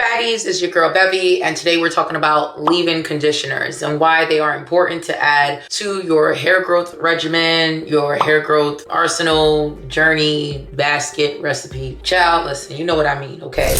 Baddies, it's your girl Bevy, and today we're talking about leave-in conditioners and why they are important to add to your hair growth regimen, your hair growth arsenal, journey, basket, recipe. Child, listen, you know what I mean, okay?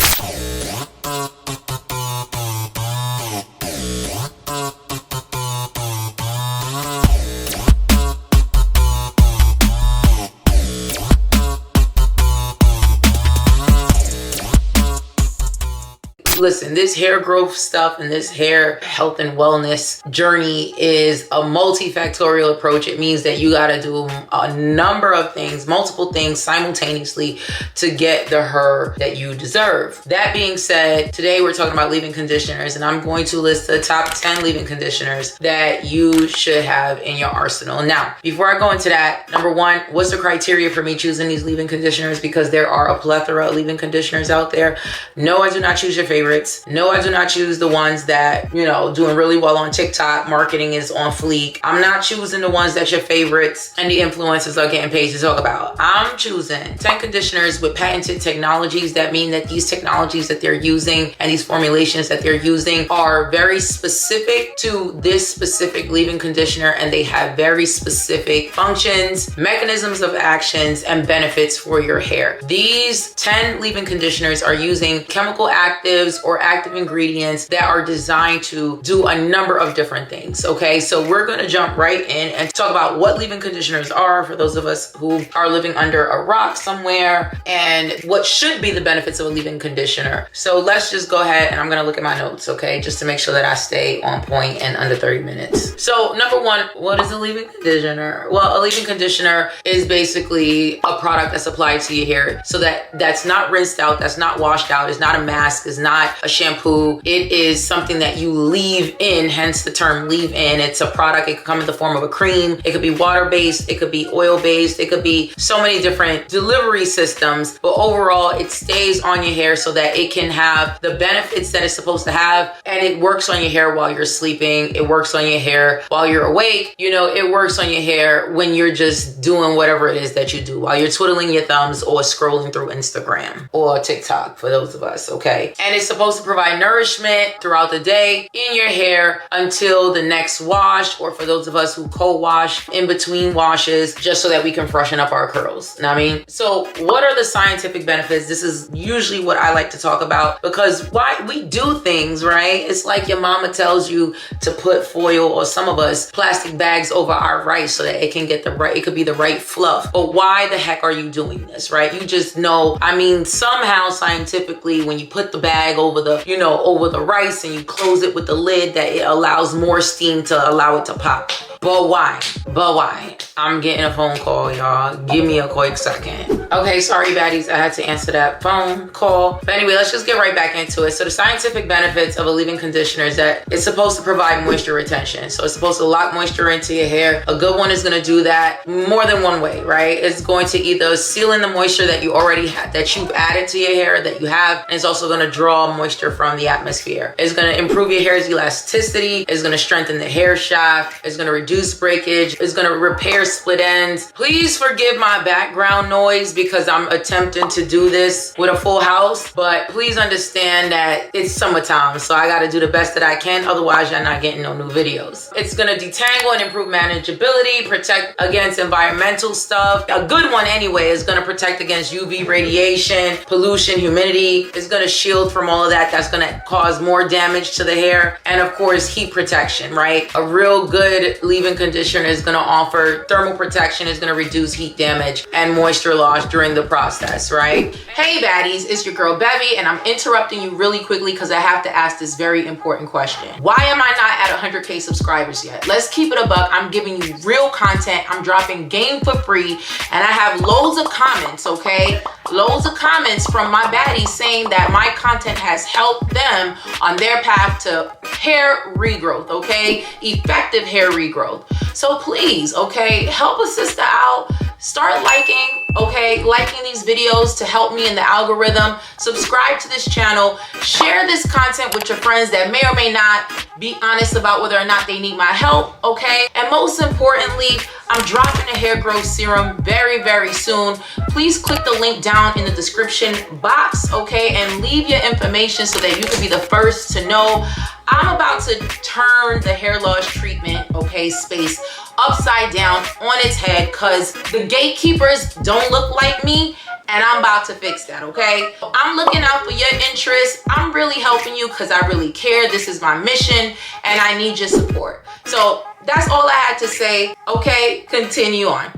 Listen, this hair growth stuff and this hair health and wellness journey is a multifactorial approach. It means that you got to do a number of things, multiple things simultaneously to get the hair that you deserve. That being said, today we're talking about leave-in conditioners, and I'm going to list the top 10 leave-in conditioners that you should have in your arsenal. Now, before I go into that, number one, what's the criteria for me choosing these leave-in conditioners? Because there are a plethora of leave-in conditioners out there. No, I do not choose your favorite. No, I do not choose the ones that, you know, doing really well on TikTok. Marketing is on fleek. I'm not choosing the ones that your favorites and the influencers are getting paid to talk about. I'm choosing 10 conditioners with patented technologies. That mean that these technologies that they're using and these formulations that they're using are very specific to this specific leave-in conditioner, and they have very specific functions, mechanisms of actions, and benefits for your hair. These 10 leave-in conditioners are using chemical actives or active ingredients that are designed to do a number of different things. Okay, so we're going to jump right in and talk about what leave-in conditioners are for those of us who are living under a rock somewhere, and what should be the benefits of a leave-in conditioner. So let's just go ahead, and I'm going to look at my notes, okay, just to make sure that I stay on point and under 30 minutes. So number one, what is a leave-in conditioner? Well, a leave-in conditioner is basically a product that's applied to your hair so that's not rinsed out, that's not washed out, it's not a mask, it's not a shampoo. It is something that you leave in, hence the term leave in. It's a product. It could come in the form of a cream. It could be water-based. It could be oil-based. It could be so many different delivery systems, but overall it stays on your hair so that it can have the benefits that it's supposed to have, and it works on your hair while you're sleeping. It works on your hair while you're awake. You know, it works on your hair when you're just doing whatever it is that you do, while you're twiddling your thumbs or scrolling through Instagram or TikTok for those of us, okay? And it's supposed to provide nourishment throughout the day in your hair until the next wash, or for those of us who co-wash in between washes, just so that we can freshen up our curls. Know what I mean? So what are the scientific benefits? This is usually what I like to talk about, because why we do things, right? It's like your mama tells you to put foil, or some of us, plastic bags over our rice so that it can get the right, it could be the right fluff. But why the heck are you doing this, right? You just know, I mean, somehow scientifically, when you put the bag over the, you know, over the rice and you close it with the lid, that it allows more steam to allow it to pop. But why? But why? I'm getting a phone call, y'all. Give me a quick second. Okay, sorry, baddies. I had to answer that phone call. But anyway, let's just get right back into it. So the scientific benefits of a leave-in conditioner is that it's supposed to provide moisture retention. So it's supposed to lock moisture into your hair. A good one is going to do that more than one way, right? It's going to either seal in the moisture that you already had, that you've added to your hair, that you have, and it's also going to draw moisture from the atmosphere. It's going to improve your hair's elasticity. It's going to strengthen the hair shaft. It's going to reduce breakage. It's going to repair split ends. Please forgive my background noise because I'm attempting to do this with a full house, but please understand that it's summertime, so I got to do the best that I can. Otherwise, you're not getting no new videos. It's going to detangle and improve manageability, protect against environmental stuff. A good one anyway is going to protect against UV radiation, pollution, humidity. It's going to shield from all of that. That's going to cause more damage to the hair. And of course, heat protection, right? A real good leave-in conditioner is going to offer thermal protection, is going to reduce heat damage and moisture loss during the process, right? Hey baddies, it's your girl Bevy, and I'm interrupting you really quickly because I have to ask this very important question. Why am I not at 100K subscribers yet? Let's keep it a buck. I'm giving you real content. I'm dropping game for free, and I have loads of comments, okay? Loads of comments from my baddies saying that my content has helped them on their path to hair regrowth, okay? Effective hair regrowth. So please, okay, help a sister out. Start liking, okay? Liking these videos to help me in the algorithm. Subscribe to this channel. Share this content with your friends that may or may not be honest about whether or not they need my help, okay? And most importantly, I'm dropping a hair growth serum very, very soon. Please click the link down in the description box, okay? And leave your information so that you can be the first to know. I'm about to turn the hair loss treatment, okay, space upside down on its head because the gatekeepers don't look like me, and I'm about to fix that, okay? I'm looking out for your interests. I'm really helping you because I really care. This is my mission and I need your support. So that's all I had to say, okay? Continue on.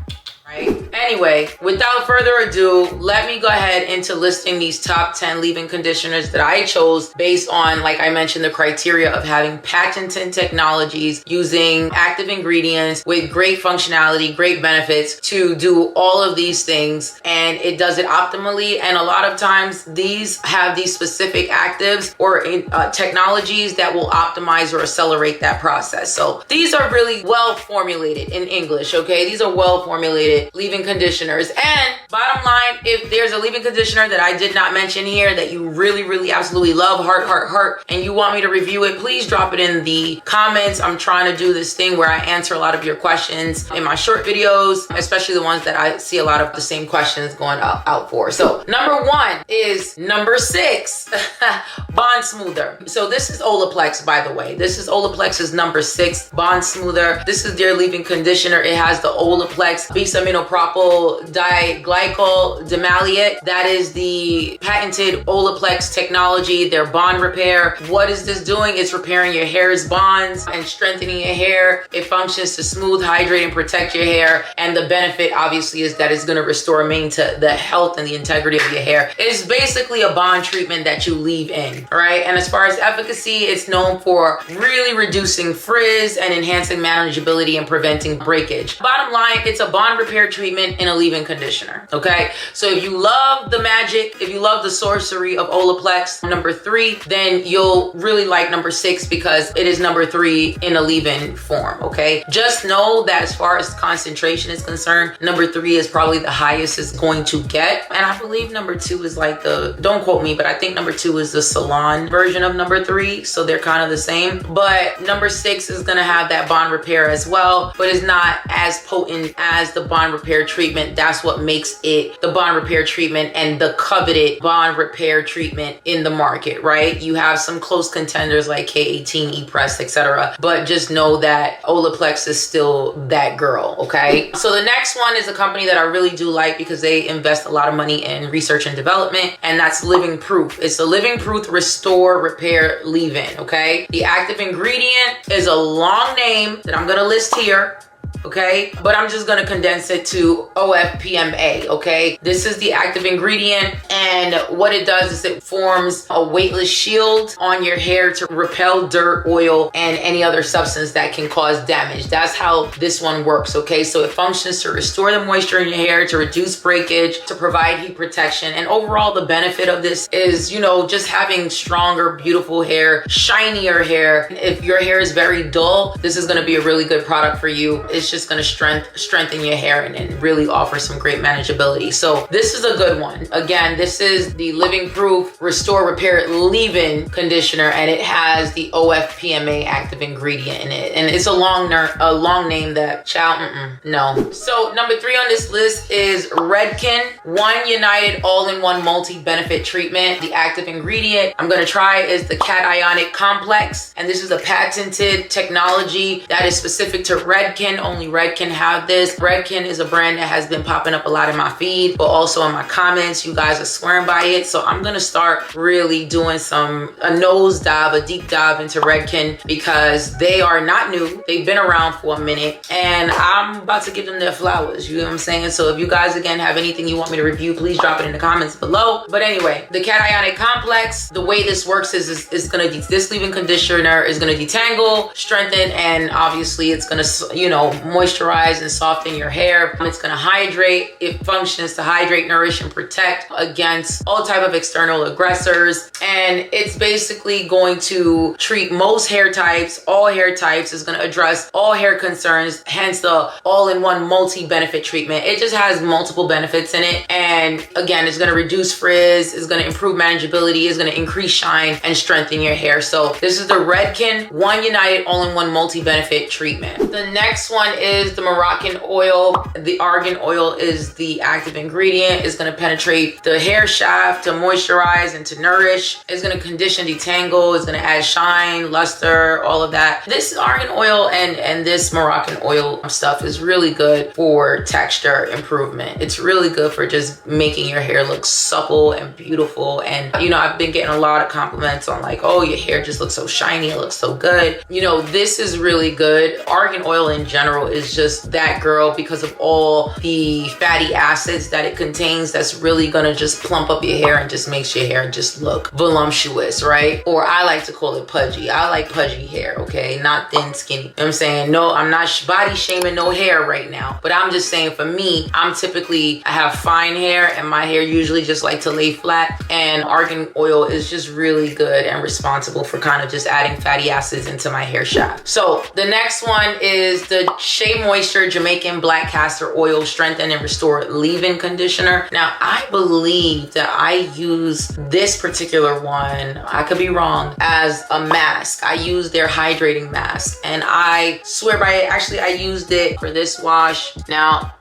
Anyway, without further ado, let me go ahead into listing these top 10 leave-in conditioners that I chose based on, like I mentioned, the criteria of having patented technologies, using active ingredients with great functionality, great benefits to do all of these things, and it does it optimally. And a lot of times these have these specific actives or technologies that will optimize or accelerate that process. So these are really well formulated in English, okay? These are well formulated leave-in conditioners. And bottom line, if there's a leave-in conditioner that I did not mention here that you really, really absolutely love, heart, and you want me to review it, please drop it in the comments. I'm trying to do this thing where I answer a lot of your questions in my short videos, especially the ones that I see a lot of the same questions going out for. So number 1 is number 6, Bond Smoother. So this is Olaplex, by the way. This is Olaplex's number 6 Bond Smoother. This is their leave-in conditioner. It has the Olaplex bisaminopropyl diglycol demaliate. That is the patented Olaplex technology, their bond repair. What is this doing? It's repairing your hair's bonds and strengthening your hair. It functions to smooth, hydrate, and protect your hair. And the benefit obviously is that it's going to restore and maintain the health and the integrity of your hair. It's basically a bond treatment that you leave in, right? And as far as efficacy, it's known for really reducing frizz and enhancing manageability and preventing breakage. Bottom line, it's a bond repair treatment in a leave-in conditioner, okay? So if you love the magic, if you love the sorcery of Olaplex, number 3, then you'll really like number 6 because it is number 3 in a leave-in form, okay? Just know that as far as concentration is concerned, number 3 is probably the highest it's going to get. And I believe number 2 is like the, don't quote me, but I think number 2 is the salon version of number 3. So they're kind of the same. But number 6 is gonna have that bond repair as well, but it's not as potent as the bond repair treatment. That's what makes it the bond repair treatment and the coveted bond repair treatment in the market, right? You have some close contenders like K18, E-Press, etc. But just know that Olaplex is still that girl, okay? So the next one is a company that I really do like because they invest a lot of money in research and development, and that's Living Proof. It's the Living Proof Restore Repair Leave-In, okay? The active ingredient is a long name that I'm gonna list here, okay? But I'm just gonna condense it to OFPMA, okay? This is the active ingredient, and what it does is it forms a weightless shield on your hair to repel dirt, oil, and any other substance that can cause damage. That's how this one works, okay? So it functions to restore the moisture in your hair, to reduce breakage, to provide heat protection, and overall the benefit of this is, you know, just having stronger, beautiful hair, shinier hair. If your hair is very dull, this is gonna be a really good product for you. It's just going to strengthen your hair and really offer some great manageability. So this is a good one. Again, this is the Living Proof Restore Repair Leave-In Conditioner, and it has the OFPMA active ingredient in it. And it's a long name that, child, no. So number 3 on this list is Redken One United All-in-One Multi-Benefit Treatment. The active ingredient I'm going to try is the cationic complex, and this is a patented technology that is specific to Redken. Only Redken have this. Redken is a brand that has been popping up a lot in my feed, but also in my comments. You guys are swearing by it. So I'm gonna start really doing a nose dive, a deep dive into Redken because they are not new. They've been around for a minute, and I'm about to give them their flowers. You know what I'm saying? So if you guys again have anything you want me to review, please drop it in the comments below. But anyway, the cationic complex, the way this works is this leave-in conditioner is gonna detangle, strengthen, and obviously it's gonna, you know, moisturize and soften your hair. It's gonna hydrate. It functions to hydrate, nourish, and protect against all type of external aggressors. And it's basically going to treat most hair types, all hair types. It's gonna address all hair concerns, hence the all-in-one multi-benefit treatment. It just has multiple benefits in it. And again, it's gonna reduce frizz, it's gonna improve manageability, it's gonna increase shine and strengthen your hair. So this is the Redken One United All-in-One Multi-Benefit Treatment. The next one is the Moroccan oil. The argan oil is the active ingredient. It's gonna penetrate the hair shaft to moisturize and to nourish. It's gonna condition, detangle. It's gonna add shine, luster, all of that. This argan oil and this Moroccan oil stuff is really good for texture improvement. It's really good for just making your hair look supple and beautiful. And you know, I've been getting a lot of compliments on like, oh, your hair just looks so shiny, it looks so good. You know, this is really good. Argan oil in general is just that girl because of all the fatty acids that it contains. That's really gonna just plump up your hair and just makes your hair just look voluptuous, right? Or I like to call it pudgy. I like pudgy hair, okay? Not thin, skinny. You know what I'm saying? No, I'm not body shaming no hair right now, but I'm just saying for me, I have fine hair and my hair usually just like to lay flat, and argan oil is just really good and responsible for kind of just adding fatty acids into my hair shaft. So the next one is the SheaMoisture Jamaican Black Castor Oil Strengthen and Restore Leave-In Conditioner. Now, I believe that I use this particular one, I could be wrong, as a mask. I use their hydrating mask and I swear by it. Actually, I used it for this wash. Now,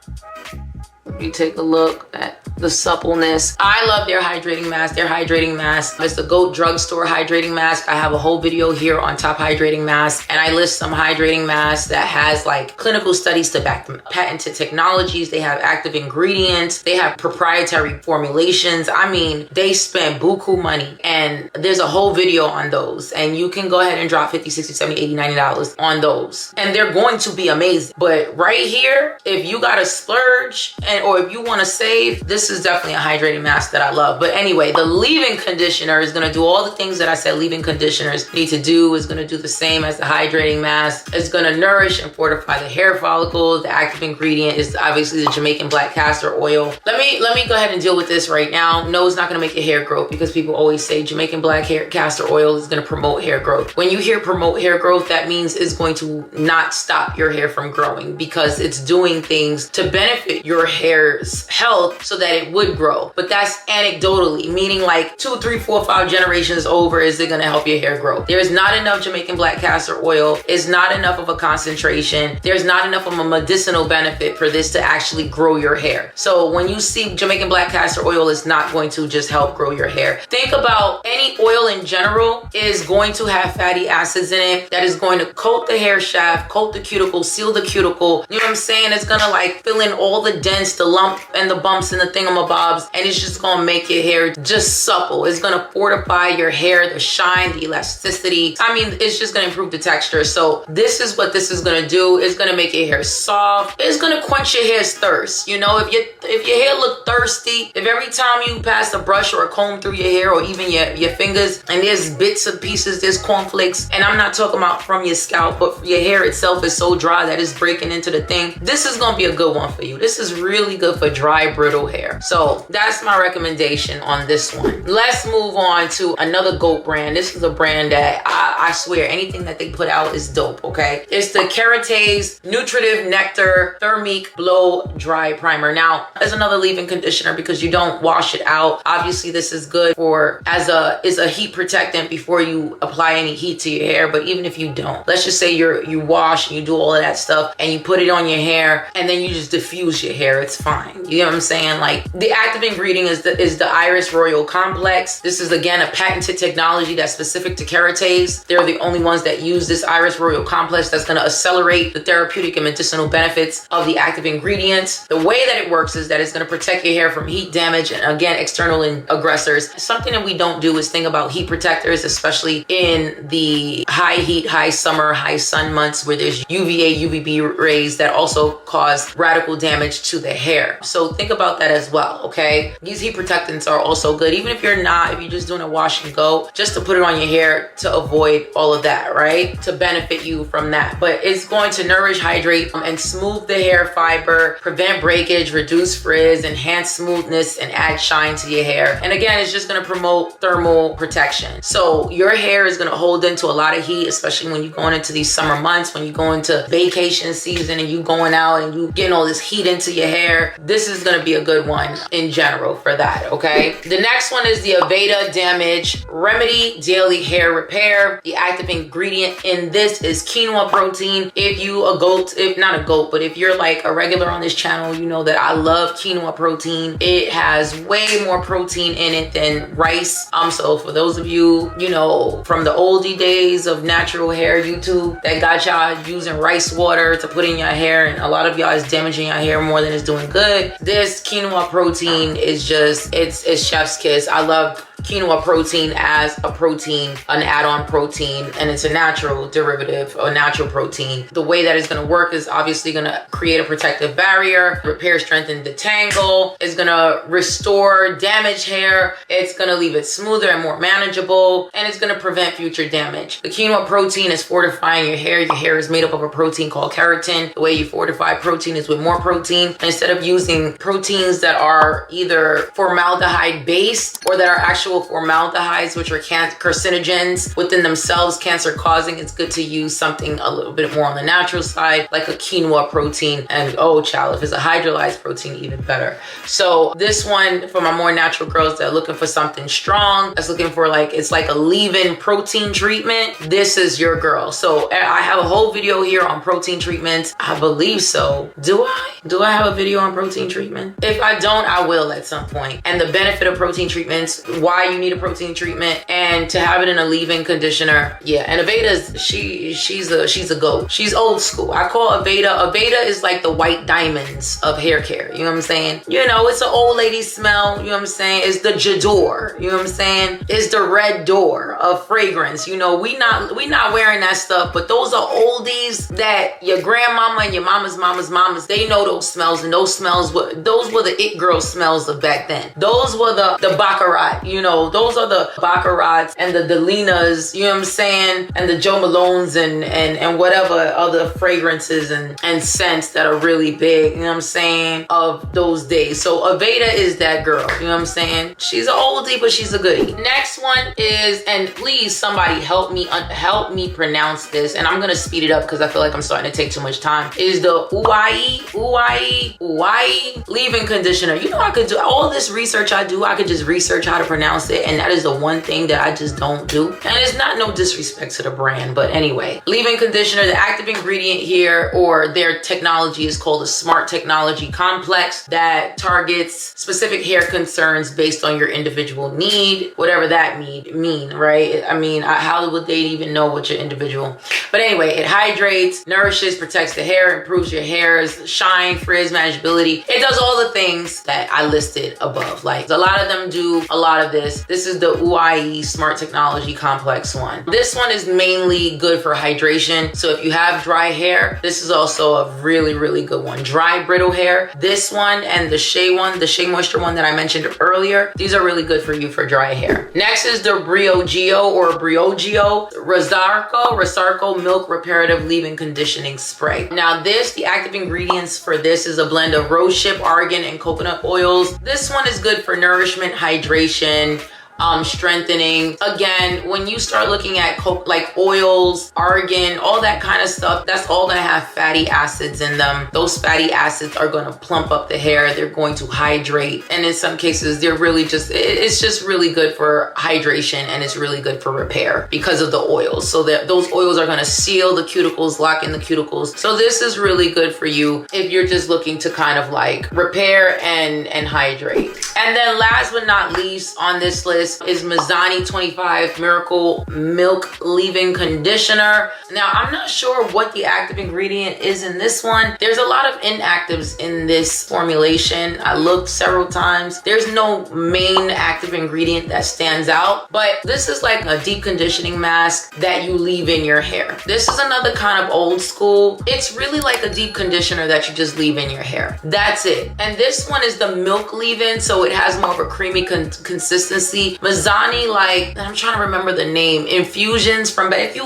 you take a look at the suppleness. I love their hydrating mask. Their hydrating mask is the GOAT drugstore hydrating mask. I have a whole video here on top hydrating masks, and I list some hydrating masks that has like clinical studies to back them, patented technologies. They have active ingredients. They have proprietary formulations. I mean, they spend buku money, and there's a whole video on those, and you can go ahead and drop $50, $60, $70, $80, $90 on those, and they're going to be amazing. But right here, if you got to splurge or if you want to save, this is definitely a hydrating mask that I love. But anyway, the leave-in conditioner is going to do all the things that I said leave-in conditioners need to do. Is going to do the same as the hydrating mask. It's going to nourish and fortify the hair follicles. The active ingredient is obviously the Jamaican black castor oil. Let me go ahead and deal with this right now. No, it's not going to make your hair grow, because people always say Jamaican black castor oil is going to promote hair growth. When you hear promote hair growth, that means it's going to not stop your hair from growing, because it's doing things to benefit your hair's health so that it would grow. But that's anecdotally, meaning like 2, 3, 4, 5 generations over, is it going to help your hair grow? There's not enough Jamaican black castor oil. It's not enough of a concentration. There's not enough of a medicinal benefit for this to actually grow your hair. So when you see Jamaican black castor oil, it's not going to just help grow your hair. Think about any oil in general is going to have fatty acids in it that is going to coat the hair shaft, coat the cuticle, seal the cuticle. You know what I'm saying? It's going to like fill in all the dents, the lump and the bumps and the thingamabobs, and it's just going to make your hair just supple. It's going to fortify your hair, the shine, the elasticity. I mean, it's just going to improve the texture. So this is what this is going to do. It's going to make your hair soft. It's going to quench your hair's thirst. You know, if your hair look thirsty, if every time you pass a brush or a comb through your hair, or even your fingers, and there's bits and pieces, there's cornflakes, and I'm not talking about from your scalp, but your hair itself is so dry that it's breaking into the thing, this is going to be a good one for you. This is really good for dry, brittle hair. So that's my recommendation on this one. Let's move on to another GOAT brand. This is a brand that I swear anything that they put out is dope, okay? It's the Keratase Nutritive Nectar Thermique Blow Dry Primer. Now, there's another leave-in conditioner because you don't wash it out. Obviously, this is good for is a heat protectant before you apply any heat to your hair. But even if you don't, let's just say you wash and you do all of that stuff and you put it on your hair and then you just diffuse your hair, it's fine. You know what I'm saying? Like, the active ingredient is the Iris Royal Complex. This is again a patented technology that's specific to Keratase. They're the only ones that use this Iris Royal Complex that's going to accelerate the therapeutic and medicinal benefits of the active ingredients. The way that it works is that it's going to protect your hair from heat damage and again external aggressors. Something that we don't do is think about heat protectors, especially in the high heat, high summer, high sun months where there's UVA, UVB rays that also cause radical damage to the hair. So think about that as well, okay? These heat protectants are also good, even if you're just doing a wash and go, just to put it on your hair to avoid avoid all of that, right? To benefit you from that. But it's going to nourish, hydrate, and smooth the hair fiber, prevent breakage, reduce frizz, enhance smoothness, and add shine to your hair. And again, it's just going to promote thermal protection. So your hair is going to hold into a lot of heat, especially when you're going into these summer months, when you go into vacation season and you going out and you getting all this heat into your hair. This is going to be a good one in general for that, okay? The next one is the Aveda Damage Remedy Daily Hair Repair. The active ingredient in this is quinoa protein. If you a goat, if not a goat, but if you're like a regular on this channel, you know that I love quinoa protein. It has way more protein in it than rice. So for those of you, you know, from the oldie days of natural hair YouTube that got y'all using rice water to put in your hair, and a lot of y'all is damaging your hair more than it's doing good, this quinoa protein is just, it's chef's kiss. I love quinoa protein as a protein, an add-on protein, and it's a natural derivative, a natural protein. The way that it's going to work is obviously going to create a protective barrier, repair, strengthen, detangle. It's going to restore damaged hair. It's going to leave it smoother and more manageable, and it's going to prevent future damage. The quinoa protein is fortifying your hair. Your hair is made up of a protein called keratin. The way you fortify protein is with more protein. And instead of using proteins that are either formaldehyde based or that are actual formaldehydes, which are carcinogens within themselves, cancer causing, it's good to use something a little bit more on the natural side, like a quinoa protein. And oh child, if it's a hydrolyzed protein, even better. So this one for my more natural girls that are looking for something strong, that's looking for like, it's like a leave-in protein treatment, this is your girl. So I have a whole video here on protein treatments. I believe so. Do I have a video on protein treatment? If I don't, I will at some point. And the benefit of protein treatments, why you need a protein treatment, and to have it in a leave-in conditioner. Yeah, and Aveda's, she's a goat. She's old school. I call Aveda is like the white diamonds of hair care. You know what I'm saying? You know, it's an old lady smell. You know what I'm saying? It's the J'adore. You know what I'm saying? It's the red door of fragrance. You know, we not wearing that stuff, but those are oldies that your grandmama and your mama's they know those smells, and those were the it girl smells of back then. Those were the Baccarat, you know, those are the Baccarats and the Delinas, you know what I'm saying, and the Joe Malones and whatever other fragrances and scents that are really big, you know what I'm saying, of those days. So Aveda is that girl, you know what I'm saying? She's an oldie, but she's a goodie. Next one is, and please somebody help me pronounce this, and I'm gonna speed it up because I feel like I'm starting to take too much time, is the Uai leave-in conditioner. You know, I could do all this research I do, I could just research how to pronounce it, and that is the one thing that I just don't do. And it's not no disrespect to the brand, but anyway, leave-in conditioner, the active ingredient here, or their technology, is called a smart technology complex that targets specific hair concerns based on your individual need, whatever that mean, right? I mean, how would they even know what your individual? But anyway, it hydrates, nourishes, protects the hair, improves your hair's shine, frizz, manageability. It does all the things that I listed above. Like a lot of them do a lot of this. This is the UIE Smart Technology Complex one. This one is mainly good for hydration. So if you have dry hair, this is also a really, really good one. Dry, brittle hair, this one and the SheaMoisture one that I mentioned earlier, these are really good for you for dry hair. Next is the Briogeo Rosarco Milk Reparative Leave-In Conditioning Spray. Now this, the active ingredients for this is a blend of rosehip, argan, and coconut oils. This one is good for nourishment, hydration, strengthening. Again, when you start looking at like oils, argan, all that kind of stuff, that's all gonna have fatty acids in them. Those fatty acids are gonna plump up the hair. They're going to hydrate, and in some cases they're really just, it's just really good for hydration, and it's really good for repair because of the oils. So that those oils are gonna seal the cuticles, lock in the cuticles. So this is really good for you if you're just looking to kind of like repair and hydrate. And then last but not least on this list is Mizani 25 Miracle Milk Leave-In Conditioner. Now, I'm not sure what the active ingredient is in this one. There's a lot of inactives in this formulation. I looked several times. There's no main active ingredient that stands out, but this is like a deep conditioning mask that you leave in your hair. This is another kind of old school. It's really like a deep conditioner that you just leave in your hair. That's it. And this one is the milk leave-in, so it has more of a creamy consistency. the Mizani, like, I'm trying to remember the name, infusions from, if you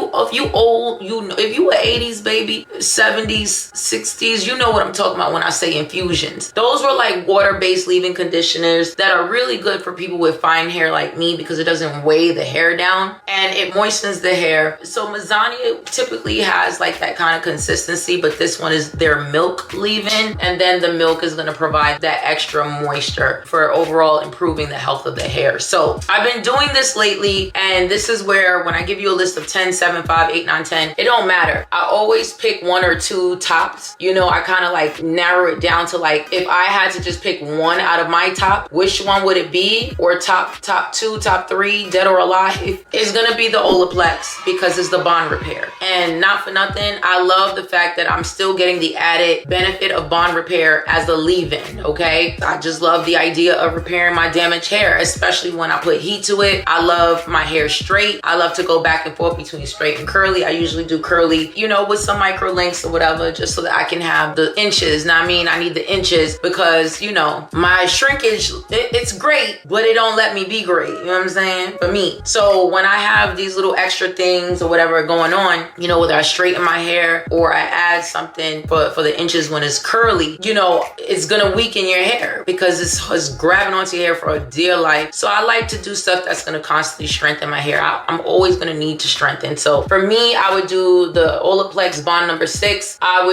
old, if you were 80s baby, 70s, 60s, you know what I'm talking about when I say infusions. Those were like water-based leave-in conditioners that are really good for people with fine hair like me because it doesn't weigh the hair down and it moistens the hair. So Mizani typically has like that kind of consistency, but this one is their milk leave-in, and then the milk is going to provide that extra moisture for overall improving the health of the hair. So I've been doing this lately, and this is where when I give you a list of 10, 7, 5, 8, 9, 10, it don't matter. I always pick one or two tops. You know, I kind of like narrow it down to like, if I had to just pick one out of my top, which one would it be? Or top two, top three, dead or alive? It's gonna be the Olaplex because it's the bond repair. And not for nothing, I love the fact that I'm still getting the added benefit of bond repair as the leave-in, okay? I just love the idea of repairing my damaged hair, especially when I put heat to it. I love my hair straight. I love to go back and forth between straight and curly. I usually do curly, you know, with some micro lengths or whatever, just so that I can have the inches. Now, I mean, I need the inches because, you know, my shrinkage, it's great, but it don't let me be great. You know what I'm saying? For me. So when I have these little extra things or whatever going on, you know, whether I straighten my hair or I add something for the inches when it's curly, you know, it's gonna weaken your hair because it's grabbing onto your hair for a dear life. So I like to do stuff that's gonna constantly strengthen my hair. I'm always gonna need to strengthen. So for me, I would do the Olaplex Bond number 6. I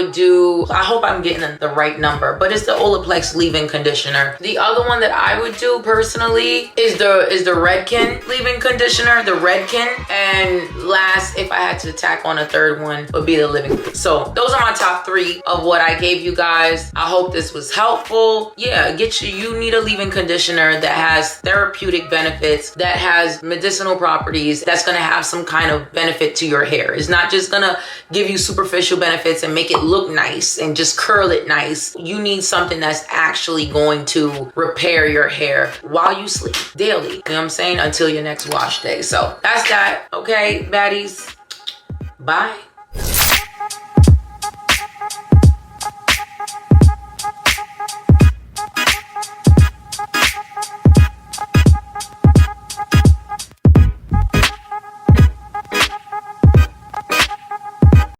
hope I'm getting the right number, but it's the Olaplex leave-in conditioner. The other one that I would do personally is the Redken leave-in conditioner, the Redken. And last, if I had to tack on a third one, would be the Living. So those are my top 3 of what I gave you guys. I hope this was helpful. Yeah, you need a leave-in conditioner that has therapeutic benefits, that has medicinal properties, that's gonna have some kind of benefit to your hair. It's not just gonna give you superficial benefits and make it look nice and just curl it nice. You need something that's actually going to repair your hair while you sleep daily. You know what I'm saying? Until your next wash day. So that's that. Okay, baddies. Bye.